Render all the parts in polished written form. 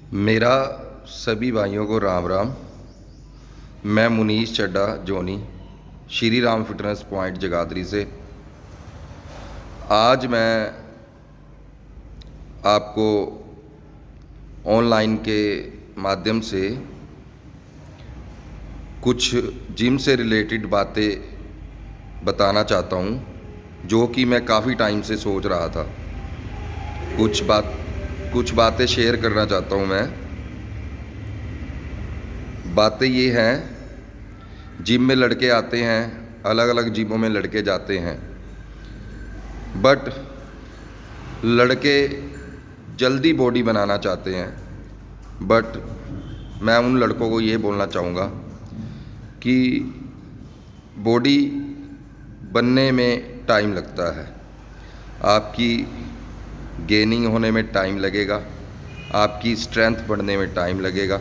मेरा सभी भाइयों को राम राम। मैं मुनीश चड्डा जोनी श्री राम फिटनेस पॉइंट जगाधरी से। आज मैं आपको ऑनलाइन के माध्यम से कुछ जिम से रिलेटेड बातें बताना चाहता हूँ, जो कि मैं काफ़ी टाइम से सोच रहा था। कुछ बातें शेयर करना चाहता हूँ मैं। बातें ये हैं, जिम में लड़के आते हैं, अलग अलग जिमों में लड़के जाते हैं, बट लड़के जल्दी बॉडी बनाना चाहते हैं। बट मैं उन लड़कों को ये बोलना चाहूँगा कि बॉडी बनने में टाइम लगता है, आपकी गेनिंग होने में टाइम लगेगा, आपकी स्ट्रेंथ बढ़ने में टाइम लगेगा।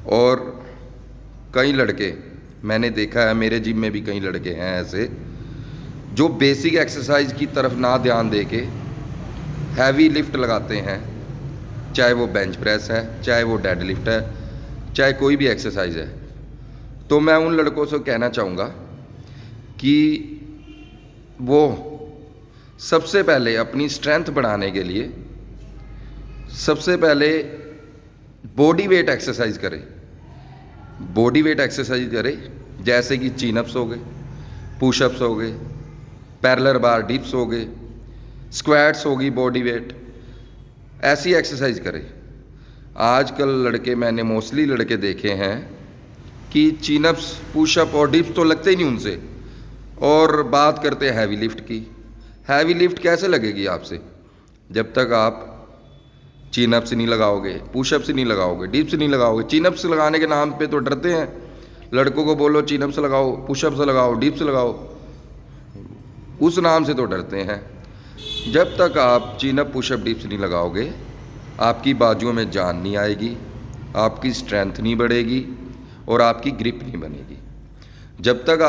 और कई लड़के मैंने देखा है, मेरे जिम में भी कई लड़के हैं ऐसे जो बेसिक एक्सरसाइज की तरफ ना ध्यान दे के हैवी लिफ्ट लगाते हैं, चाहे वो बेंच प्रेस है, चाहे वो डेड लिफ्ट है, चाहे कोई भी एक्सरसाइज है। तो मैं उन लड़कों से कहना चाहूँगा कि वो सबसे पहले अपनी स्ट्रेंथ बढ़ाने के लिए सबसे पहले बॉडी वेट एक्सरसाइज करें। बॉडी वेट एक्सरसाइज करें, जैसे कि चिनअप्स हो गए, पुशअप्स हो गए, पैरेलल बार डिप्स हो गए, स्क्वाट्स होगी, बॉडी वेट, ऐसी एक्सरसाइज करें। आजकल लड़के, मैंने मोस्टली लड़के देखे हैं कि चिनअप्स, पुशअप और डिप्स तो लगते ही नहीं उनसे, और बात करते हैं हैवी लिफ्ट की। हैवी लिफ्ट कैसे लगेगी आपसे जब तक आप चिनअप्स नहीं लगाओगे, पुशअप्स नहीं लगाओगे, डिप्स नहीं लगाओगे। चिनअप्स लगाने के नाम पे तो डरते हैं, लड़कों को बोलो चिनअप्स लगाओ, पुशअप्स लगाओ, डिप्स लगाओ, उस नाम से तो डरते हैं। जब तक आप चिनअप, पुशअप, डिप्स नहीं लगाओगे, आपकी बाजुओं में जान नहीं आएगी, आपकी स्ट्रेंथ नहीं बढ़ेगी और आपकी ग्रिप नहीं बनेगी। जब तक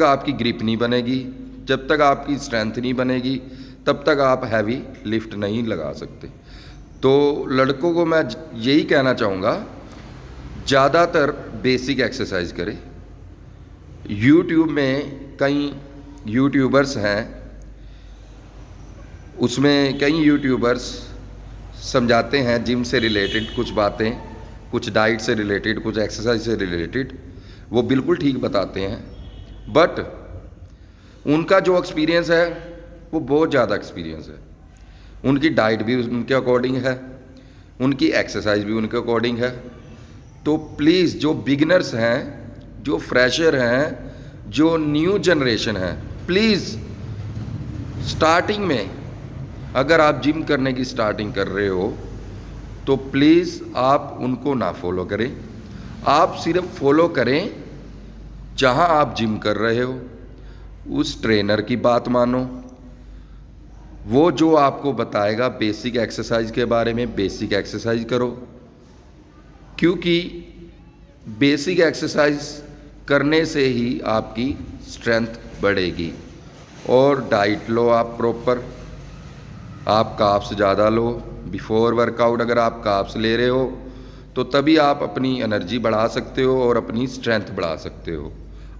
आपकी ग्रिप नहीं बनेगी, जब तक आपकी स्ट्रेंथ नहीं बनेगी, तब तक आप हैवी लिफ्ट नहीं लगा सकते। तो लड़कों को मैं यही कहना चाहूँगा, ज़्यादातर बेसिक एक्सरसाइज करें। यूट्यूब में कई यूट्यूबर्स हैं, उसमें कई यूट्यूबर्स समझाते हैं जिम से रिलेटेड कुछ बातें, कुछ डाइट से रिलेटेड, कुछ एक्सरसाइज से रिलेटेड, वो बिल्कुल ठीक बताते हैं। बट उनका जो एक्सपीरियंस है वो बहुत ज़्यादा एक्सपीरियंस है। उनकी डाइट भी उनके अकॉर्डिंग है, उनकी एक्सरसाइज भी उनके अकॉर्डिंग है। तो प्लीज़, जो बिगिनर्स हैं, जो फ्रेशर हैं, जो न्यू जनरेशन है, प्लीज़ स्टार्टिंग में अगर आप जिम करने की स्टार्टिंग कर रहे हो तो प्लीज़ आप उनको ना फॉलो करें। आप सिर्फ फॉलो करें जहां आप जिम कर रहे हो, उस ट्रेनर की बात मानो। वो जो आपको बताएगा बेसिक एक्सरसाइज के बारे में, बेसिक एक्सरसाइज करो, क्योंकि बेसिक एक्सरसाइज करने से ही आपकी स्ट्रेंथ बढ़ेगी। और डाइट लो आप प्रॉपर, आप कार्ब्स ज़्यादा लो। बिफोर वर्कआउट अगर आप कार्ब्स ले रहे हो तो तभी आप अपनी एनर्जी बढ़ा सकते हो और अपनी स्ट्रेंथ बढ़ा सकते हो।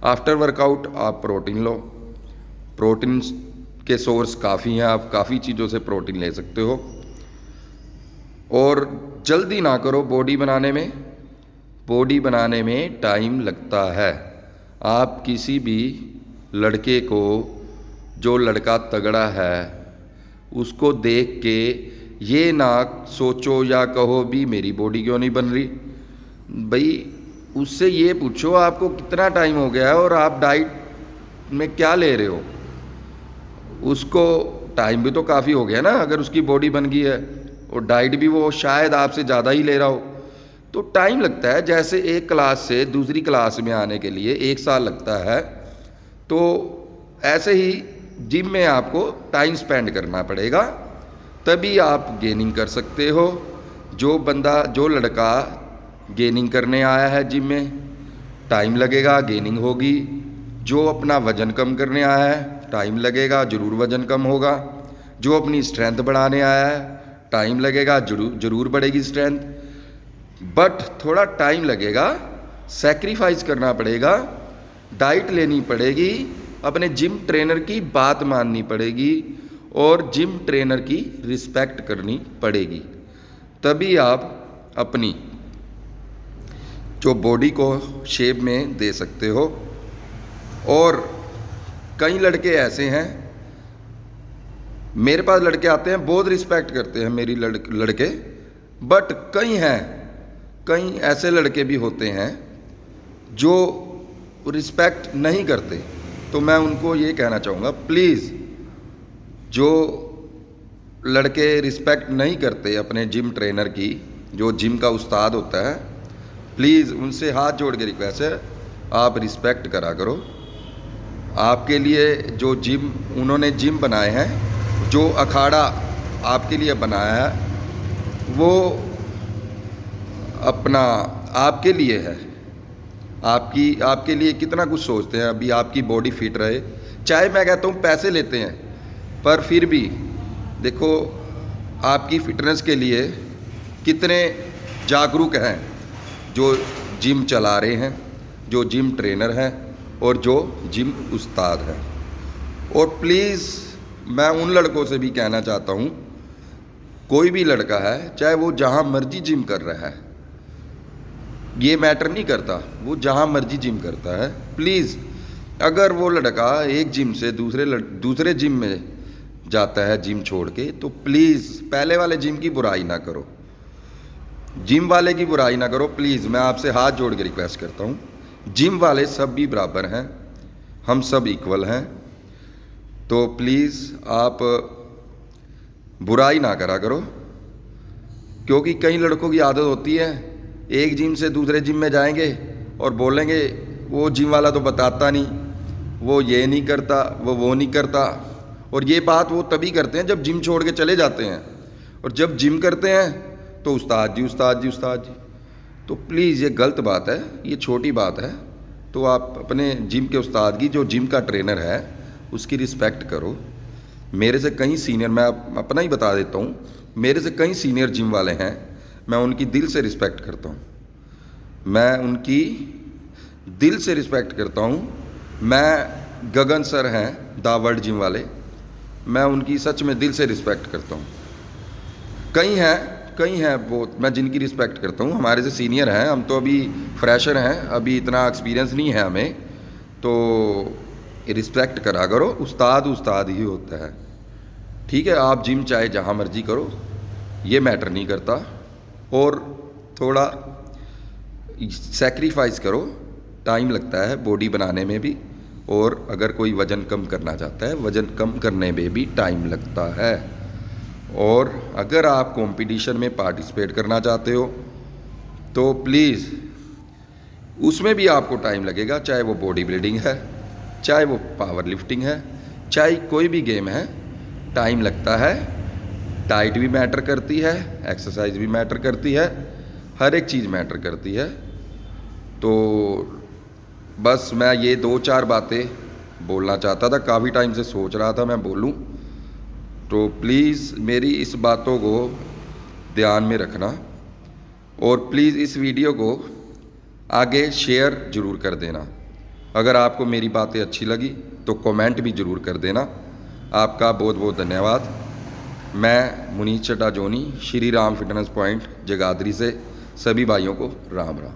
आफ्टर वर्कआउट आप प्रोटीन लो। प्रोटीन के सोर्स काफ़ी हैं, आप काफ़ी चीज़ों से प्रोटीन ले सकते हो। और जल्दी ना करो बॉडी बनाने में, बॉडी बनाने में टाइम लगता है। आप किसी भी लड़के को, जो लड़का तगड़ा है, उसको देख के ये ना सोचो या कहो भी मेरी बॉडी क्यों नहीं बन रही। भाई, उससे ये पूछो आपको कितना टाइम हो गया है और आप डाइट में क्या ले रहे हो। उसको टाइम भी तो काफ़ी हो गया ना, अगर उसकी बॉडी बन गई है और डाइट भी वो शायद आपसे ज़्यादा ही ले रहा हो, तो टाइम लगता है। जैसे एक क्लास से दूसरी क्लास में आने के लिए 1 साल लगता है, तो ऐसे ही जिम में आपको टाइम स्पेंड करना पड़ेगा, तभी आप गेनिंग कर सकते हो। जो लड़का गेनिंग करने आया है जिम में, टाइम लगेगा, गेनिंग होगी। जो अपना वज़न कम करने आया है, टाइम लगेगा, ज़रूर वज़न कम होगा। जो अपनी स्ट्रेंथ बढ़ाने आया है, टाइम लगेगा, जरूर बढ़ेगी स्ट्रेंथ, बट थोड़ा टाइम लगेगा, सैक्रिफाइस करना पड़ेगा, डाइट लेनी पड़ेगी, अपने जिम ट्रेनर की बात माननी पड़ेगी और जिम ट्रेनर की रिस्पेक्ट करनी पड़ेगी। तभी आप अपनी जो बॉडी को शेप में दे सकते हो। और कई लड़के ऐसे हैं, मेरे पास लड़के आते हैं, बहुत रिस्पेक्ट करते हैं मेरी लड़के, बट कई ऐसे लड़के भी होते हैं जो रिस्पेक्ट नहीं करते। तो मैं उनको ये कहना चाहूँगा, प्लीज़ जो लड़के रिस्पेक्ट नहीं करते अपने जिम ट्रेनर की, जो जिम का उस्ताद होता है, प्लीज़ उनसे हाथ जोड़ के रिक्वेस्ट है, आप रिस्पेक्ट करा करो। आपके लिए जो जिम उन्होंने जिम बनाए हैं, जो अखाड़ा आपके लिए बनाया है, वो अपना आपके लिए है, आपके लिए कितना कुछ सोचते हैं। अभी आपकी बॉडी फिट रहे, चाहे मैं कहता हूँ पैसे लेते हैं, पर फिर भी देखो आपकी फिटनेस के लिए कितने जागरूक हैं जो जिम चला रहे हैं, जो जिम ट्रेनर हैं और जो जिम उस्ताद हैं। और प्लीज़ मैं उन लड़कों से भी कहना चाहता हूँ, कोई भी लड़का है, चाहे वो जहाँ मर्जी जिम कर रहा है, ये मैटर नहीं करता, वो जहाँ मर्जी जिम करता है, प्लीज़ अगर वो लड़का एक जिम से दूसरे जिम में जाता है जिम छोड़ के, तो प्लीज़ पहले वाले जिम की बुराई ना करो, जिम वाले की बुराई ना करो। प्लीज़ मैं आपसे हाथ जोड़ के रिक्वेस्ट करता हूँ, जिम वाले सब भी बराबर हैं, हम सब इक्वल हैं। तो प्लीज़ आप बुराई ना करा करो, क्योंकि कई लड़कों की आदत होती है, एक जिम से दूसरे जिम में जाएंगे और बोलेंगे वो जिम वाला तो बताता नहीं, वो ये नहीं करता, वो नहीं करता। और ये बात वो तभी करते हैं जब जिम छोड़ के चले जाते हैं, और जब जिम करते हैं तो उस्ताद जी उस्ताद जी उस्ताद जी। तो प्लीज़ ये गलत बात है, ये छोटी बात है। तो आप अपने जिम के उस्ताद की, जो जिम का ट्रेनर है, उसकी रिस्पेक्ट करो। मेरे से कई सीनियर, मैं अपना ही बता देता हूँ, मेरे से कई सीनियर जिम वाले हैं, मैं उनकी दिल से रिस्पेक्ट करता हूँ, मैं उनकी दिल से रिस्पेक्ट करता हूँ। मैं गगन सर हैं द वर्ल्ड जिम वाले, मैं उनकी सच में दिल से रिस्पेक्ट करता हूँ। कई हैं वो मैं जिनकी रिस्पेक्ट करता हूँ, हमारे से सीनियर हैं, हम तो अभी फ्रेशर हैं, अभी इतना एक्सपीरियंस नहीं है हमें। तो रिस्पेक्ट करा करो, उस्ताद ही होता है, ठीक है। आप जिम चाहे जहाँ मर्जी करो, ये मैटर नहीं करता। और थोड़ा सैक्रिफाइस करो, टाइम लगता है बॉडी बनाने में भी, और अगर कोई वज़न कम करना चाहता है, वज़न कम करने में भी टाइम लगता है। और अगर आप कंपटीशन में पार्टिसिपेट करना चाहते हो तो प्लीज़ उसमें भी आपको टाइम लगेगा, चाहे वो बॉडी बिल्डिंग है, चाहे वो पावर लिफ्टिंग है, चाहे कोई भी गेम है, टाइम लगता है। डाइट भी मैटर करती है, एक्सरसाइज भी मैटर करती है, हर एक चीज़ मैटर करती है। तो बस मैं ये 2-4 बातें बोलना चाहता था, काफ़ी टाइम से सोच रहा था मैं बोलूं। तो प्लीज़ मेरी इस बातों को ध्यान में रखना, और प्लीज़ इस वीडियो को आगे शेयर ज़रूर कर देना। अगर आपको मेरी बातें अच्छी लगी तो कमेंट भी ज़रूर कर देना। आपका बहुत बहुत धन्यवाद। मैं मुनीष चड्ढा जोनी, श्री राम फिटनेस पॉइंट जगाधरी से सभी भाइयों को राम राम।